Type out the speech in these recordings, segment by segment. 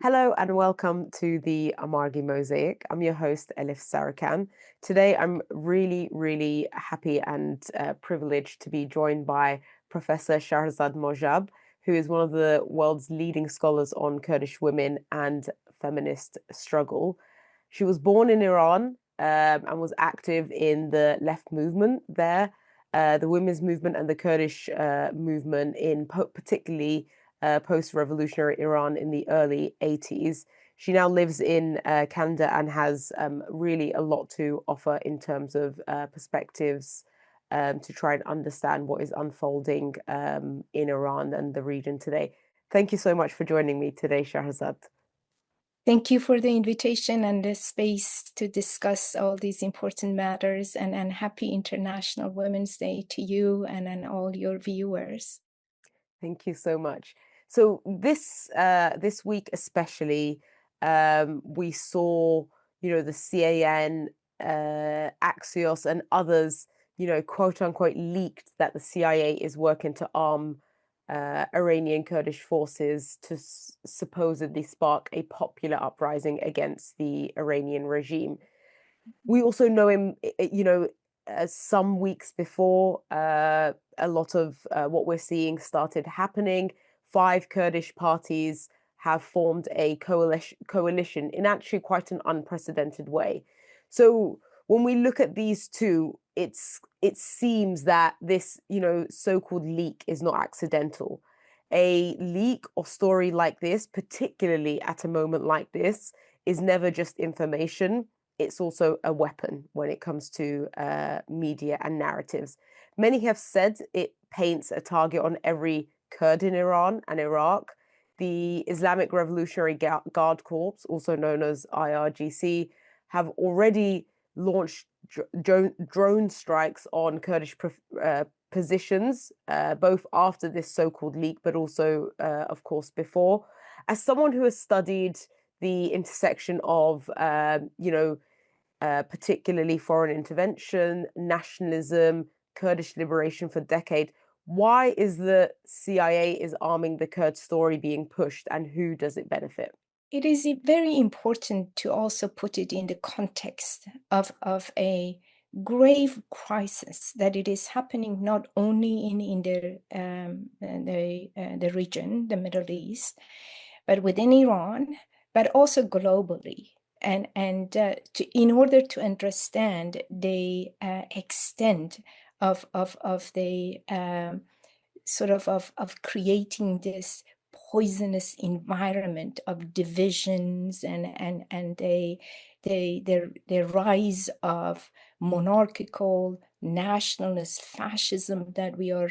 Hello and welcome to the Amargi Mosaic. I'm your host, Elif Sarican. Today, I'm really happy and privileged to be joined by Professor Shahrzad Mojab, who is one of the world's leading scholars on Kurdish women and feminist struggle. She was born in Iran and was active in the left movement there, the women's movement and the Kurdish movement in particularly post-revolutionary Iran in the early 80s. She now lives in Canada and has really a lot to offer in terms of perspectives to try and understand what is unfolding in Iran and the region today. Thank you so much for joining me today, Shahrzad. Thank you for the invitation and the space to discuss all these important matters, and happy International Women's Day to you and all your viewers. Thank you so much. So this week especially, we saw, the CAN, Axios, and others, quote unquote, leaked that the CIA is working to arm Iranian Kurdish forces to supposedly spark a popular uprising against the Iranian regime. We also know him, some weeks before a lot of what we're seeing started happening. 5 Kurdish parties have formed a coalition in actually quite an unprecedented way. So when we look at these two, it seems that this, so-called leak is not accidental. A leak or story like this, particularly at a moment like this, is never just information. It's also a weapon when it comes to media and narratives. Many have said it paints a target on every Kurd in Iran and Iraq. The Islamic Revolutionary Guard Corps, also known as IRGC, have already launched drone strikes on Kurdish positions, both after this so-called leak, but also, of course, before. As someone who has studied the intersection of, particularly foreign intervention, nationalism, Kurdish liberation for decades, why is the CIA is arming the Kurd story being pushed, and who does it benefit? It is very important to also put it in the context of a grave crisis that it is happening not only in the region, the Middle East, but within Iran, but also globally. And in order to understand the extent of the sort of creating this poisonous environment of divisions and the rise of monarchical nationalist fascism that we are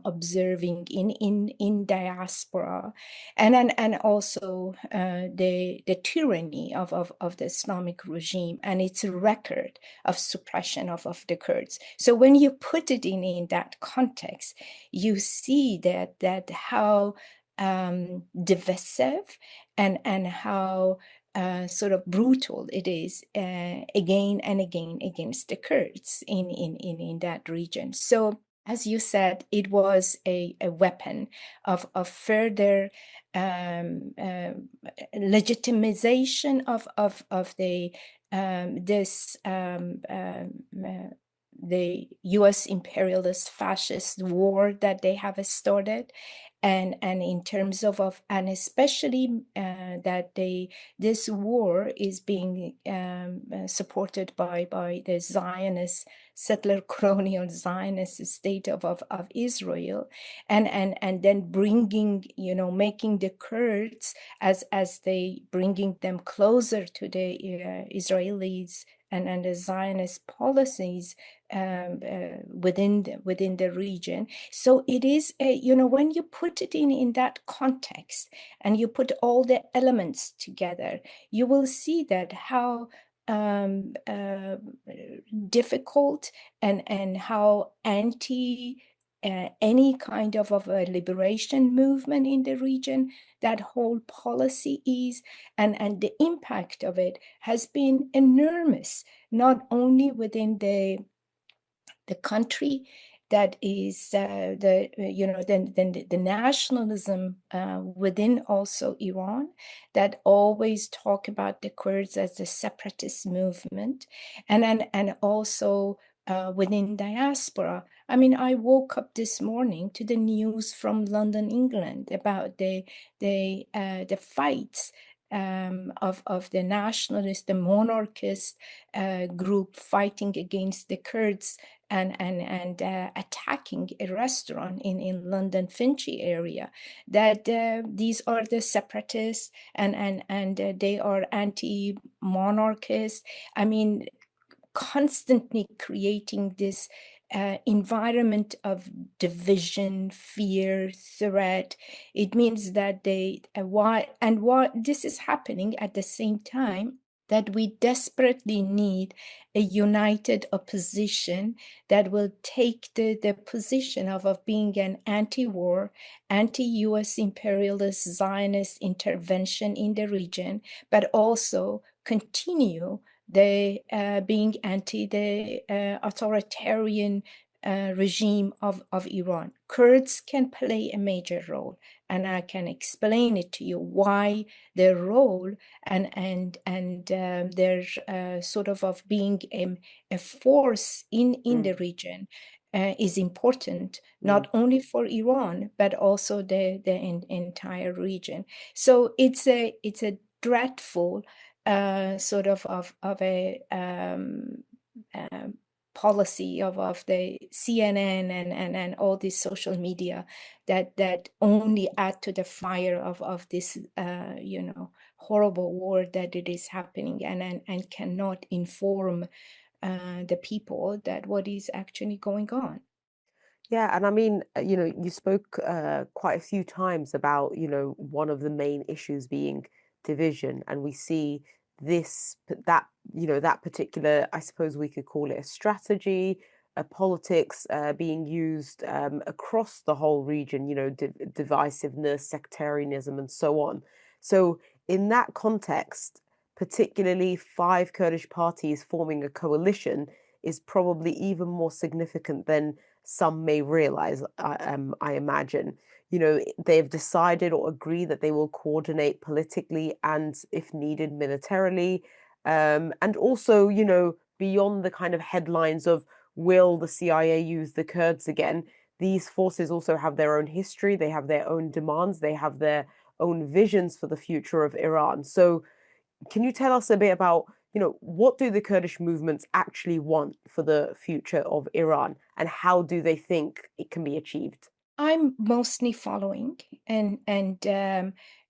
observing in diaspora, and also the tyranny of the Islamic regime and its record of suppression of the Kurds. So when you put it in that context, you see that how divisive and how sort of brutal it is again and again against the Kurds in that region. So, as you said, it was a weapon of further legitimization of the U.S. imperialist fascist war that they have started, and in terms of and especially that this war is being supported by the Zionist settler colonial Zionist state of Israel, and then bringing, making the Kurds as they bringing them closer to the Israelis and the Zionist policies within the region. So it is when you put it in that context and you put all the elements together, you will see that how difficult and how anti any kind of a liberation movement in the region that whole policy is, and the impact of it has been enormous, not only within the country that is the nationalism within also Iran, that always talk about the Kurds as the separatist movement, and also within diaspora. I mean, I woke up this morning to the news from London, England, about the fights of the nationalist, the monarchist group fighting against the Kurds and attacking a restaurant in London Finchley area. That these are the separatists and they are anti-monarchist. I mean, constantly creating this environment of division, fear, threat. It means that why this is happening at the same time that we desperately need a united opposition that will take the position of being an anti-war, anti-US imperialist Zionist intervention in the region, but also continue the being anti the authoritarian regime of Iran. Kurds can play a major role, and I can explain it to you why their role and their sort of being a force in the region is important, not only for Iran but also the entire region. So it's a dreadful sort of a policy of the CNN and all these social media that only add to the fire of this horrible war that it is happening, and cannot inform the people that what is actually going on. Yeah, and I mean, you spoke quite a few times about, one of the main issues being division, and we see that, that particular, I suppose we could call it a strategy, a politics being used across the whole region, divisiveness, sectarianism, and so on. So, in that context, particularly five Kurdish parties forming a coalition is probably even more significant than some may realize, I imagine. They've decided or agree that they will coordinate politically and, if needed, militarily. And also, beyond the kind of headlines of will the CIA use the Kurds again, these forces also have their own history, they have their own demands, they have their own visions for the future of Iran. So, can you tell us a bit about, what do the Kurdish movements actually want for the future of Iran, and how do they think it can be achieved? I'm mostly following, and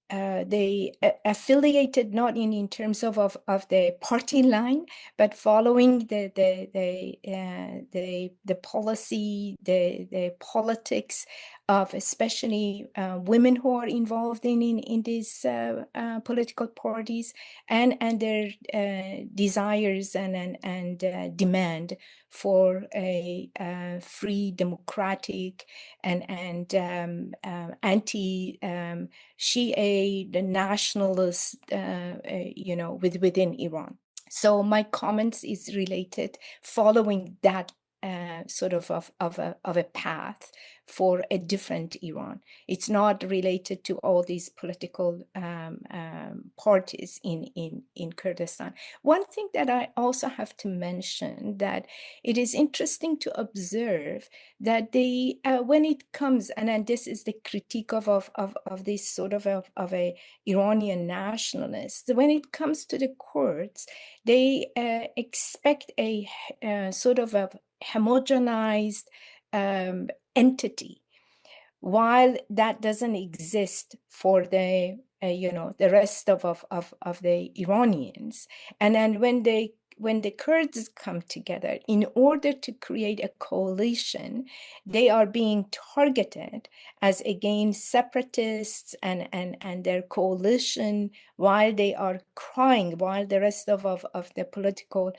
they affiliated not in terms of the party line, but following the policy, the politics of especially women who are involved in these political parties, and their desires and demand for a free, democratic, and anti-Shia, the nationalist, within Iran. So my comments is related following that sort of a path for a different Iran. It's not related to all these political parties in Kurdistan. One thing that I also have to mention, that it is interesting to observe that they when it comes, and this is the critique of this sort of a Iranian nationalist, when it comes to the Kurds, they expect a sort of a homogenized entity, while that doesn't exist for the the rest of the Iranians. And then when the Kurds come together in order to create a coalition, they are being targeted as against separatists and their coalition, while they are crying, while the rest of the political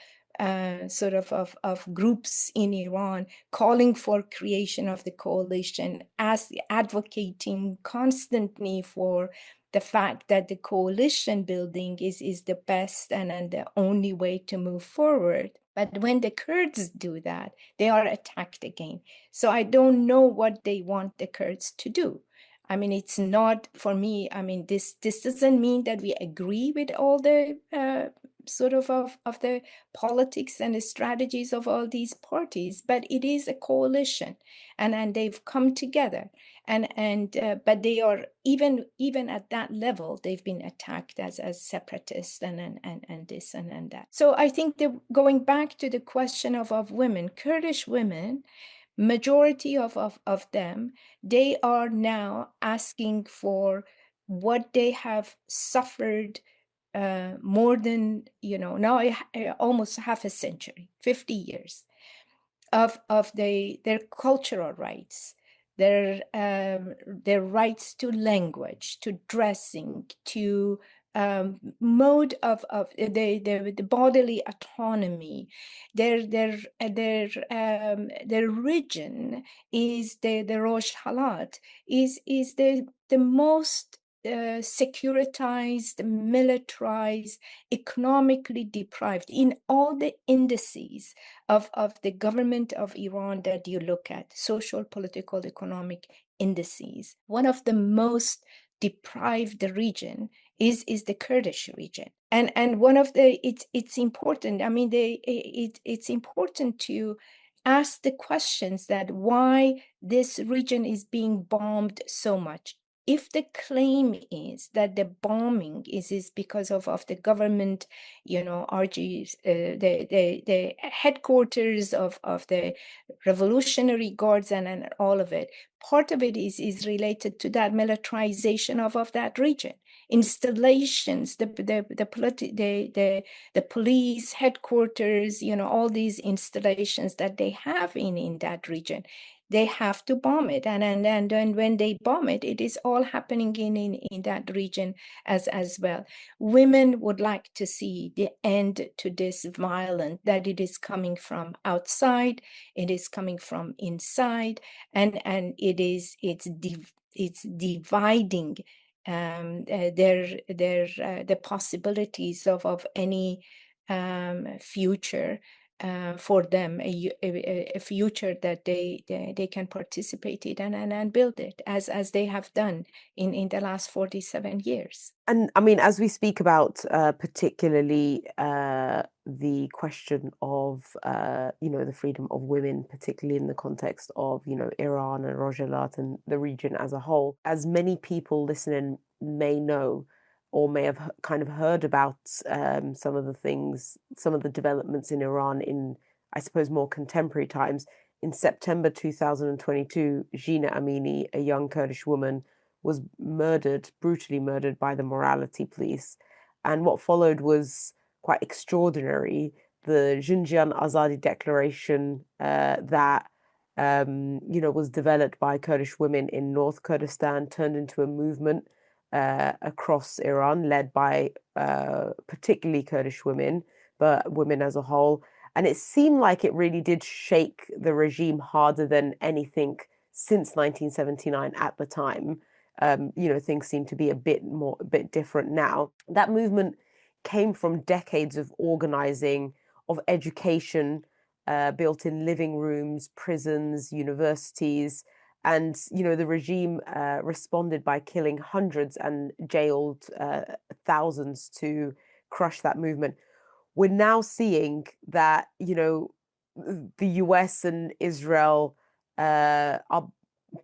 sort of groups in Iran calling for creation of the coalition, as advocating constantly for the fact that the coalition building is the best and the only way to move forward. But when the Kurds do that, they are attacked again. So I don't know what they want the Kurds to do. I mean, it's not for me. I mean, this doesn't mean that we agree with all the sort of the politics and the strategies of all these parties, but it is a coalition, and they've come together. But they are even at that level, they've been attacked as separatists and this and that. So I think that going back to the question of women, Kurdish women, majority of them, they are now asking for what they have suffered more than, now almost half a century, 50 years of their cultural rights, their rights to language, to dressing, to mode of the bodily autonomy. Their region is the Rosh Halat is the most securitized, militarized, economically deprived in all the indices of the government of Iran that you look at, social, political, economic indices. One of the most deprived region is the Kurdish region. And one of the, it's important, I mean, it's important to ask the questions that why this region is being bombed so much. If the claim is that the bombing is because of the government, RGs, the headquarters of the Revolutionary Guards and all of it, part of it is related to that militarization of that region. Installations, the police headquarters, all these installations that they have in that region, they have to bomb it, and when they bomb it, it is all happening in that region as well. Women would like to see the end to this violence, that it is coming from outside, it is coming from inside, and it's dividing the possibilities of any future for them, a future that they can participate in and build it as they have done in the last 47 years. And I mean, as we speak about particularly the question of the freedom of women, particularly in the context of Iran and Rojhelat and the region as a whole, as many people listening may know or may have kind of heard about some of the developments in Iran in, I suppose, more contemporary times. In September 2022, Jina Amini, a young Kurdish woman, was brutally murdered by the morality police. And what followed was quite extraordinary. The Jiyan Azadi declaration that was developed by Kurdish women in North Kurdistan turned into a movement across Iran, led by particularly Kurdish women, but women as a whole. And it seemed like it really did shake the regime harder than anything since 1979 at the time. Things seem to be a bit different now. That movement came from decades of organizing, of education, built in living rooms, prisons, universities. And, the regime responded by killing hundreds and jailed thousands to crush that movement. We're now seeing that, the US and Israel are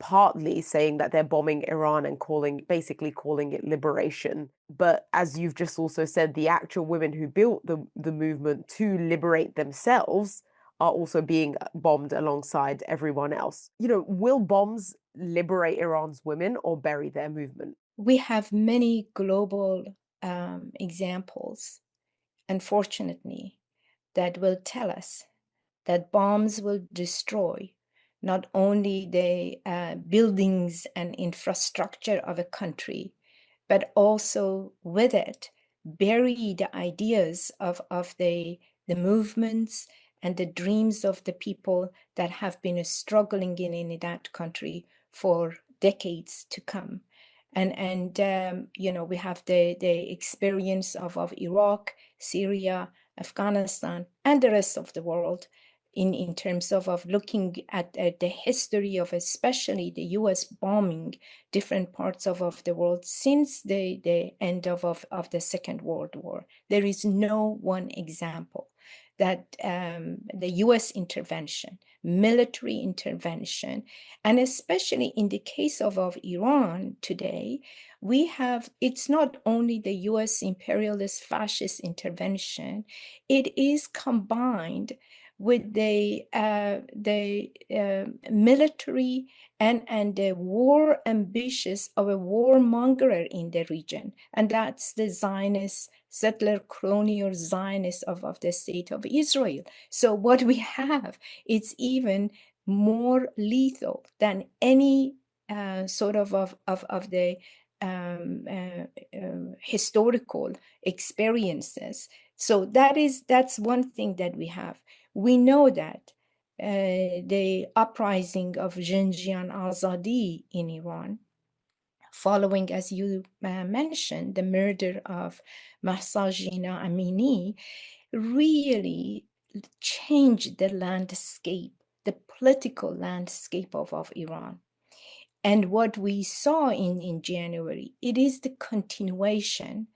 partly saying that they're bombing Iran and basically calling it liberation. But as you've just also said, the actual women who built the movement to liberate themselves are also being bombed alongside everyone else. Will bombs liberate Iran's women or bury their movement? We have many global examples, unfortunately, that will tell us that bombs will destroy not only the buildings and infrastructure of a country, but also with it bury the ideas of the movements and the dreams of the people that have been struggling in that country for decades to come. And we have the experience of Iraq, Syria, Afghanistan, and the rest of the world in terms of looking at the history of especially the US bombing different parts of the world since the end of the Second World War. There is no one example that the US intervention, military intervention, and especially in the case of Iran today, we have, it's not only the US imperialist fascist intervention, it is combined with the military and the war ambitious of a warmonger in the region. And that's the Zionist, settler crony or Zionist of the state of Israel. So what we have, it's even more lethal than any sort of the historical experiences. So that's one thing that we have. We know that the uprising of Jiyan Azadi in Iran, following, as you mentioned, the murder of Mahsa Jina Amini, really changed the landscape, the political landscape of Iran. And what we saw in January, it is the continuation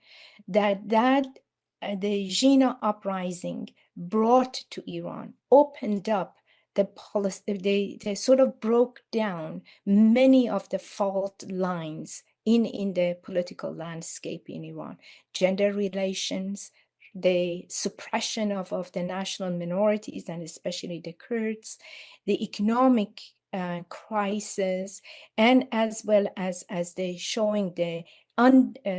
that the Jina uprising brought to Iran, opened up the policy, they sort of broke down many of the fault lines in the political landscape in Iran. Gender relations, the suppression of the national minorities, and especially the Kurds, the economic crisis, and as well as the showing the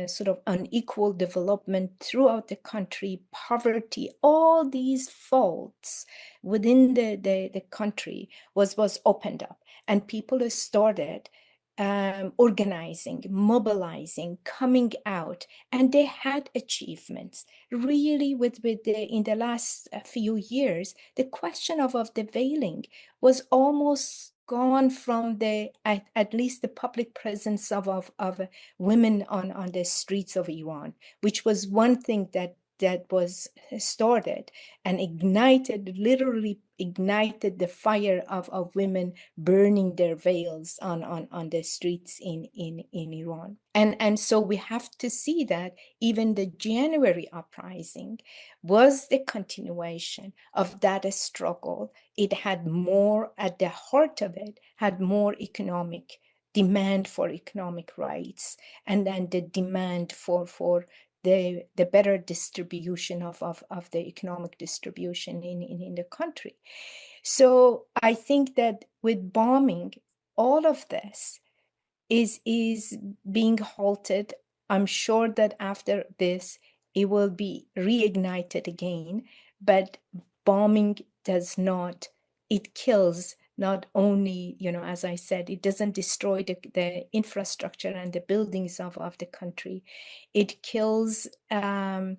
sort of unequal development throughout the country, poverty, all these faults within the country was opened up, and people started organizing, mobilizing, coming out, and they had achievements. Really, in the last few years, the question of the veiling was almost gone from at least the public presence of women on the streets of Iran, which was one thing that was started and literally ignited the fire of women burning their veils on the streets in Iran. And so we have to see that even the January uprising was the continuation of that struggle. It had more at the heart of it, had more economic demand for economic rights, and then the demand for the better distribution of the economic distribution in the country. So I think that with bombing, all of this is being halted. I'm sure that after this, it will be reignited again, but bombing does not, it kills not only, as I said, it doesn't destroy the infrastructure and the buildings of the country. It kills the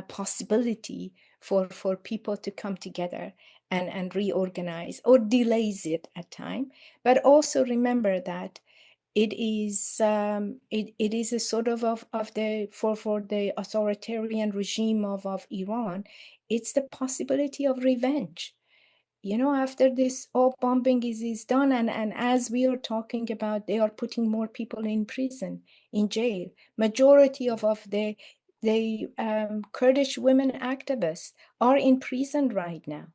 possibility for people to come together and reorganize, or delays it at time. But also remember that it is a sort of the for the authoritarian regime of Iran, it's the possibility of revenge. After this all bombing is done, and as we are talking about, they are putting more people in prison, in jail. Majority of the Kurdish women activists are in prison right now.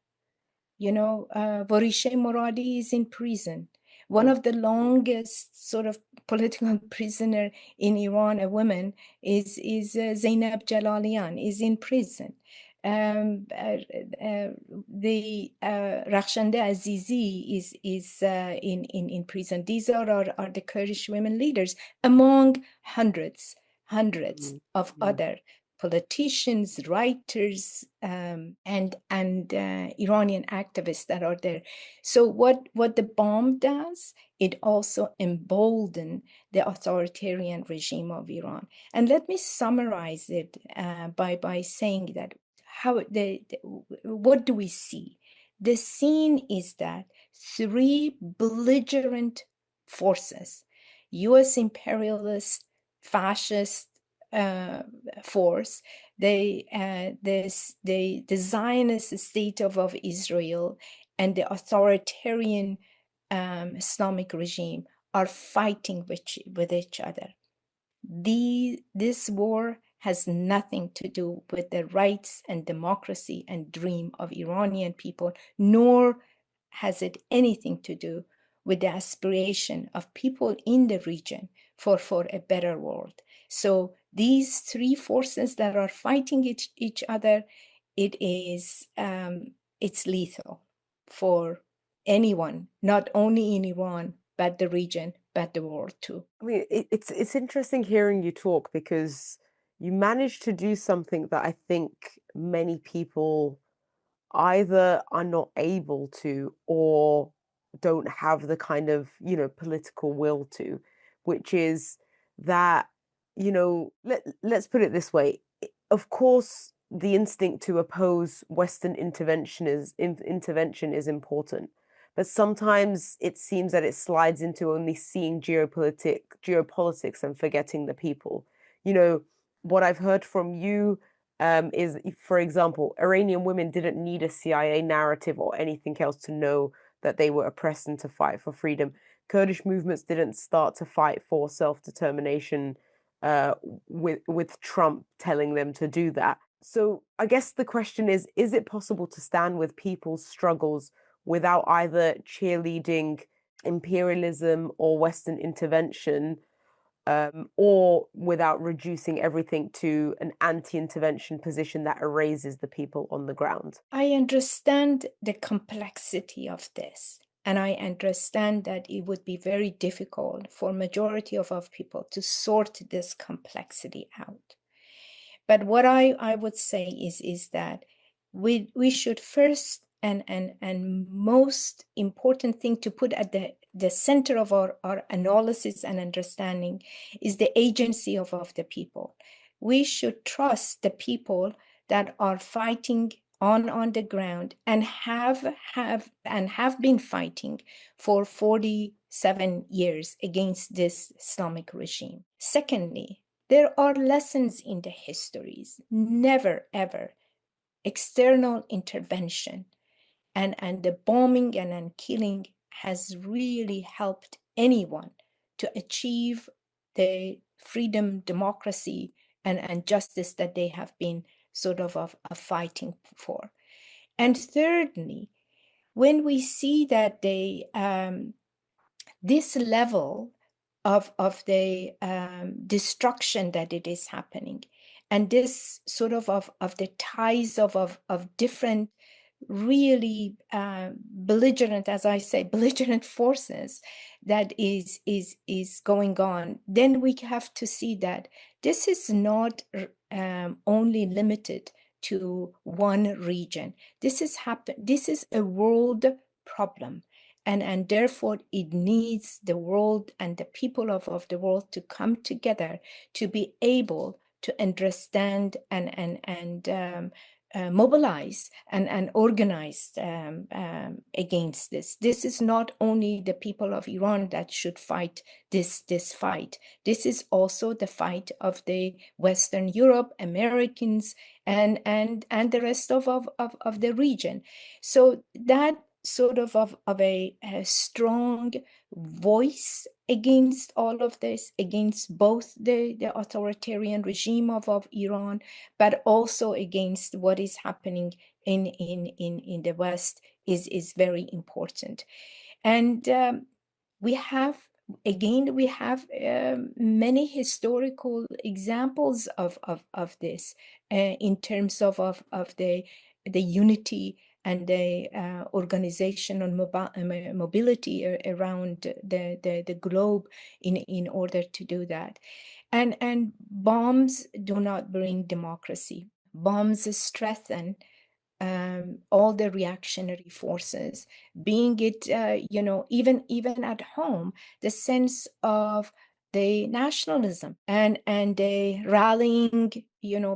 Varishe Moradi is in prison. One of the longest sort of political prisoner in Iran, a woman, is Zainab Jalalian, is in prison. The Rakhshande Azizi is in prison. These are the Kurdish women leaders, among hundreds of other politicians, writers, and Iranian activists that are there. So what the bomb does, it also emboldens the authoritarian regime of Iran. And let me summarize it by saying that what do we see? The scene is that three belligerent forces, US imperialist, fascist, force, the Zionist state of Israel and the authoritarian Islamic regime are fighting with each other. This war has nothing to do with the rights and democracy and dream of Iranian people, nor has it anything to do with the aspiration of people in the region for a better world. So these three forces that are fighting each other, it's lethal for anyone, not only in Iran, but the region, but the world too. I mean, it's interesting hearing you talk because you managed to do something that I think many people either are not able to or don't have the kind of, political will to, which is that, let's put it this way. Of course, the instinct to oppose Western intervention is important, but sometimes it seems that it slides into only seeing geopolitics and forgetting the people. What I've heard from you is, for example, Iranian women didn't need a CIA narrative or anything else to know that they were oppressed and to fight for freedom. Kurdish movements didn't start to fight for self-determination with Trump telling them to do that. So I guess the question is it possible to stand with people's struggles without either cheerleading imperialism or Western intervention, or without reducing everything to an anti-intervention position that erases the people on the ground? I understand the complexity of this, and I understand that it would be very difficult for majority of people to sort this complexity out. But what I would say is that we should first and most important thing to put at the center of our analysis and understanding is the agency of the people. We should trust the people that are fighting on the ground and have been fighting for 47 years against this Islamic regime. Secondly, there are lessons in the histories. Never, ever external intervention and the bombing and killing has really helped anyone to achieve the freedom, democracy, and justice that they have been sort of fighting for. And thirdly, when we see that this level of the destruction that it is happening, and this sort of the ties of different really belligerent, as I say, belligerent forces that is going on, then we have to see that this is not only limited to one region. This is a world problem. And therefore, it needs the world and the people of the world to come together to be able to understand and mobilize and organize against this. This is not only the people of Iran that should fight this fight. This is also the fight of the Western Europe, Americans, and the rest of the region. So that sort of a strong voice against all of this, against both the authoritarian regime of Iran, but also against what is happening in the West is very important. And we have many historical examples of this in terms of the unity and the organization and mobility around the globe in order to do that. And bombs do not bring democracy. Bombs strengthen all the reactionary forces, being it, even at home, the sense of the nationalism and the rallying,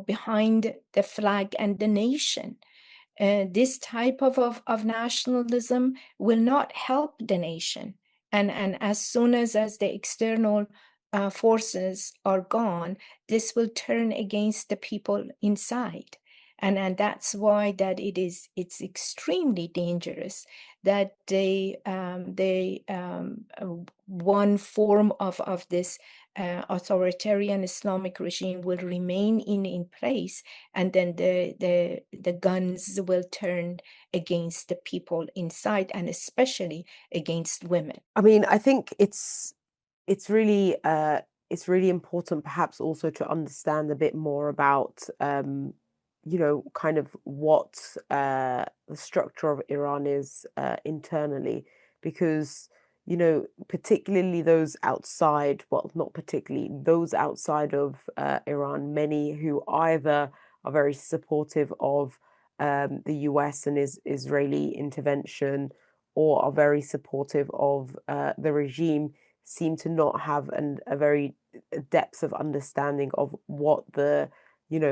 behind the flag and the nation. This type of nationalism will not help the nation. And as soon as the external forces are gone, this will turn against the people inside. And that's why that it's extremely dangerous that one form of this authoritarian Islamic regime will remain in place, and then the guns will turn against the people inside, and especially against women. I mean, I think it's really it's really important perhaps also to understand a bit more about kind of what the structure of Iran is internally, because particularly those outside, well, not particularly those outside of Iran, many who either are very supportive of the US and Israeli intervention, or are very supportive of the regime, seem to not have a very depth of understanding of what the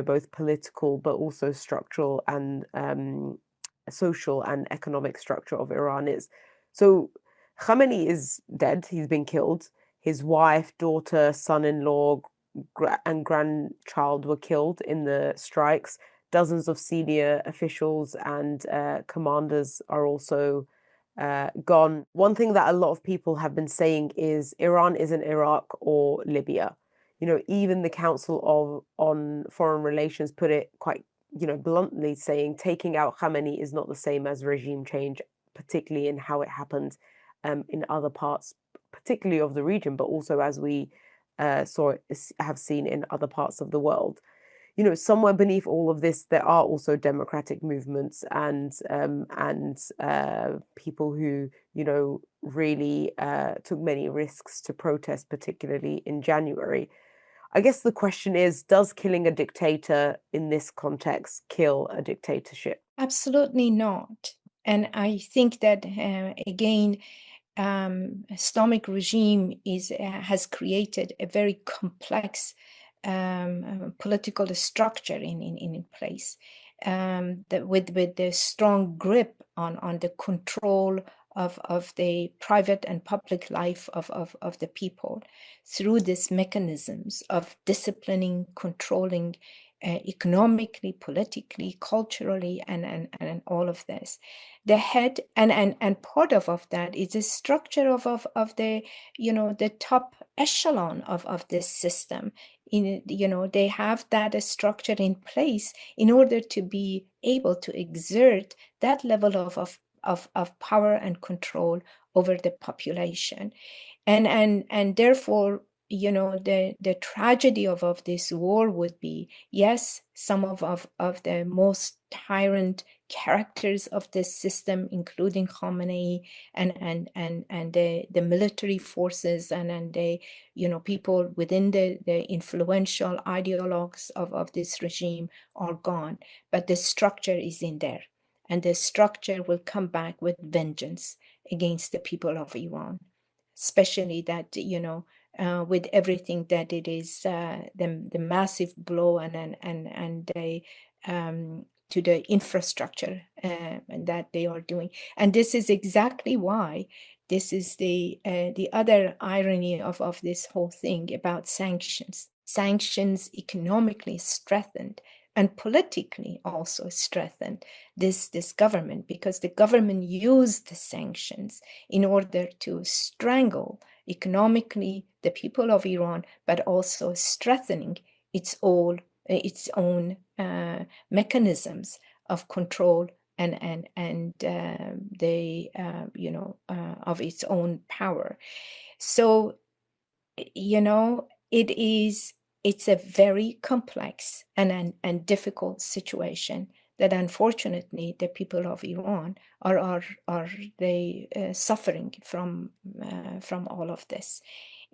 both political but also structural and social and economic structure of Iran is. So Khamenei is dead. He's been killed. His wife, daughter, son-in-law, and grandchild were killed in the strikes. Dozens of senior officials and commanders are also gone. One thing that a lot of people have been saying is Iran isn't Iraq or Libya. Even the Council on Foreign Relations put it quite, bluntly, saying taking out Khamenei is not the same as regime change, particularly in how it happened in other parts, particularly of the region, but also as we have seen in other parts of the world. Somewhere beneath all of this, there are also democratic movements and people who, really took many risks to protest, particularly in January. I guess the question is, does killing a dictator in this context kill a dictatorship? Absolutely not. And I think that again, Islamic regime has created a very complex political structure in place, with the strong grip on the control of the private and public life of the people through these mechanisms of disciplining, controlling economically, politically, culturally, and all of this. The head and part of that is the structure of the the top echelon of this system. They have that structure in place in order to be able to exert that level of power and control over the population. And therefore, the tragedy of this war would be, yes, some of the most tyrant characters of this system, including Khamenei and the military forces and the people within the influential ideologues of this regime are gone, but the structure is in there, and the structure will come back with vengeance against the people of Iran, especially that with everything that it is, the massive blow and the to the infrastructure that they are doing. And this is exactly why this is the other irony of this whole thing about sanctions. Sanctions economically strengthened and politically also strengthened this government, because the government used the sanctions in order to strangle economically the people of Iran, but also strengthening its own mechanisms of control and the of its own power. So it's a very complex and difficult situation that unfortunately the people of Iran are they suffering from all of this.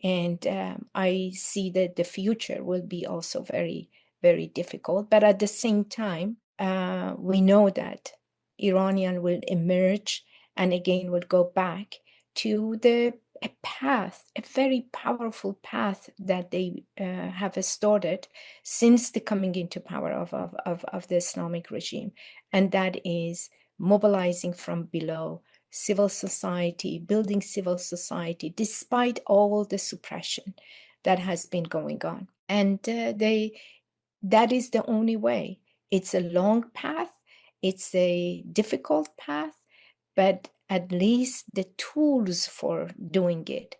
And I see that the future will be also very, very difficult. But at the same time, we know that Iranian will emerge and again will go back to a path, a very powerful path that they have started since the coming into power of the Islamic regime. And that is mobilizing from below, civil society, building civil society, despite all the suppression, that has been going on. And that is the only way. It's a long path, it's a difficult path, but at least the tools for doing it,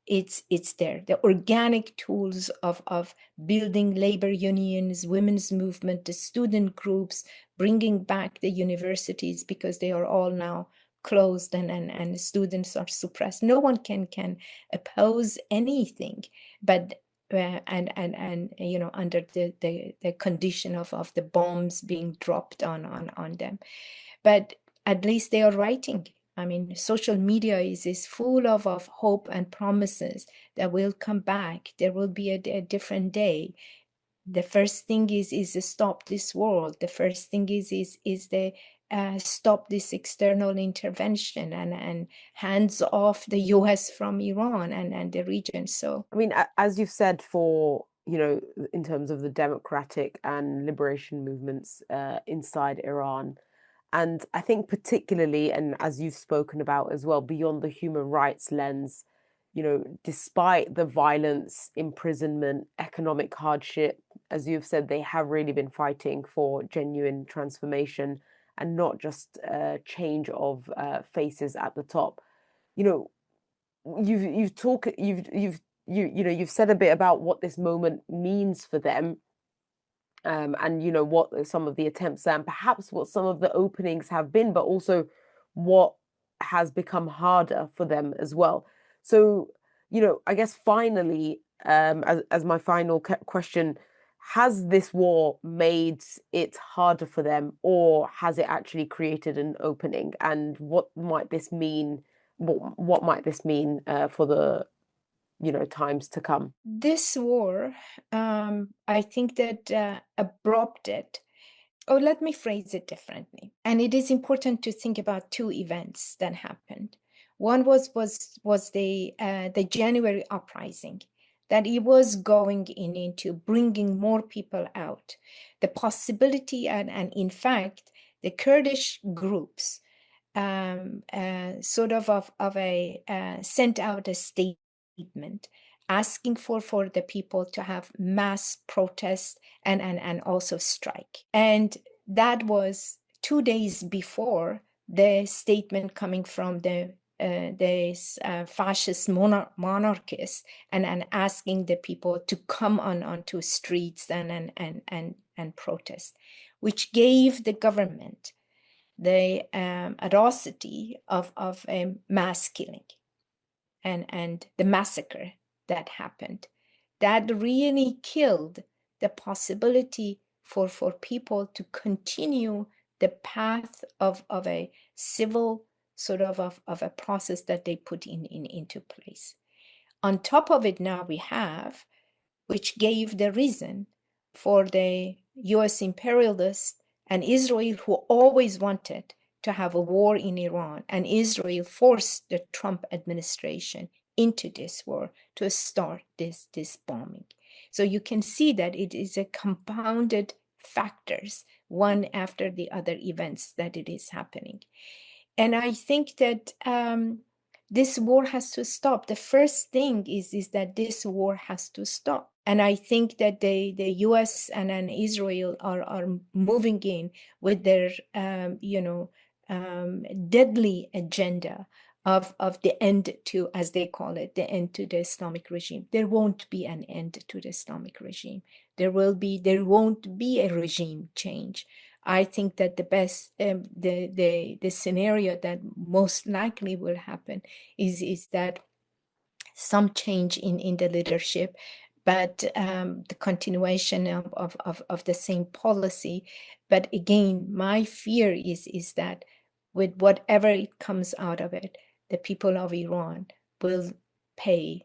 it's there. The organic tools of building labor unions, women's movement, the student groups, bringing back the universities, because they are all now closed and students are suppressed. No one can oppose anything, but and you know, under the condition of the bombs being dropped on them. But at least they are writing. I mean, social media is full of hope and promises that will come back. There will be a different day. The first thing is to stop this war. The first thing is the stop this external intervention and hands off the US from Iran and the region. So I mean, as you've said, for, you know, in terms of the democratic and liberation movements inside Iran, and I think particularly, and as you've spoken about as well, beyond the human rights lens, you know, despite the violence, imprisonment, economic hardship, as you've said, they have really been fighting for genuine transformation and not just change of faces at the top. You know, you've said a bit about what this moment means for them, and you know what some of the attempts are, and perhaps what some of the openings have been, but also what has become harder for them as well. So, you know, I guess finally, as my final question, has this war made it harder for them, or has it actually created an opening? And what might this mean? What might this mean for the, you know, times to come? this war, I think that abrupted. Oh, let me phrase it differently. And it is important to think about two events that happened. One was the January uprising, that it was going into bringing more people out. The possibility, and in fact, the Kurdish groups sort of a sent out a statement asking for the people to have mass protests and also strike. And that was 2 days before the statement coming from the fascist monarchists and asking the people to come onto streets and protest, which gave the government the atrocity of a mass killing and the massacre that happened. That really killed the possibility for people to continue the path of a civil sort of a process that they put into place. On top of it, now we have, which gave the reason for the US imperialists and Israel, who always wanted to have a war in Iran, and Israel forced the Trump administration into this war to start this bombing. So you can see that it is a compounded factors, one after the other events that it is happening. And I think that this war has to stop. The first thing is that this war has to stop. And I think that the US and Israel are moving in with their, deadly agenda of the end to, as they call it, the end to the Islamic regime. There won't be an end to the Islamic regime. There won't be a regime change. I think that the best, the scenario that most likely will happen is that some change in the leadership, but the continuation of the same policy. But again, my fear is that with whatever it comes out of it, the people of Iran will pay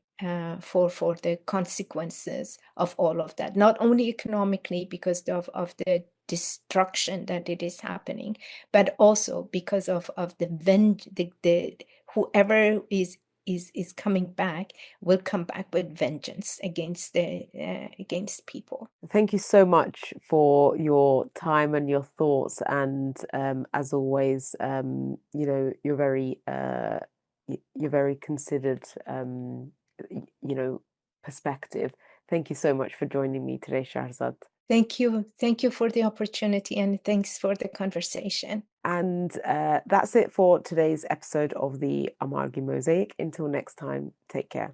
for the consequences of all of that, not only economically because of the destruction that it is happening, but also because of the whoever is coming back will come back with vengeance against against people. Thank you so much for your time and your thoughts. And as always, you know, you're very considered, you know, perspective. Thank you so much for joining me today, Shahrzad. Thank you. Thank you for the opportunity, and thanks for the conversation. And that's it for today's episode of the Amargi Mosaic. Until next time, take care.